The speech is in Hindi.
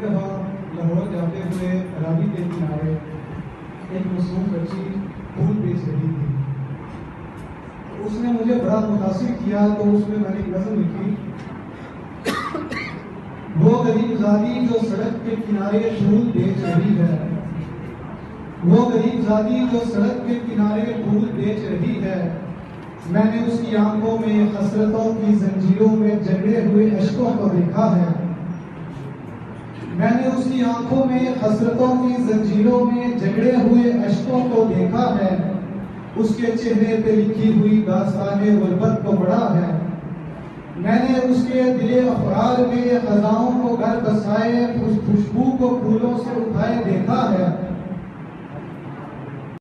दफ़ा लाहौर जाते हुए रावी के किनारे एक मासूम बच्ची फूल बेच रही थी। तो उसने मुझे बड़ा मुतासिर किया, तो उसमें मैंने एक नज़म लिखी, वो गरीब ज़ादी जो सड़क के किनारे फूल बेच रही है, वो गरीब ज़ादी जो सड़क के किनारे फूल बेच रही है, मैंने उसकी आंखों में हसरतों की जंजीरों में जकड़े हुए अश्कों को देखा है। मैंने उसकी आंखों में हसरतों की जंजीरों में जकड़े हुए अश्कों को देखा है। उसके चेहरे पे लिखी हुई दास्ताने गुर्बत को पढ़ा है। मैंने उसके दिले अफरार में खजाओं को घर बसाए, खुशबू को फूलों से उठाए देखा है।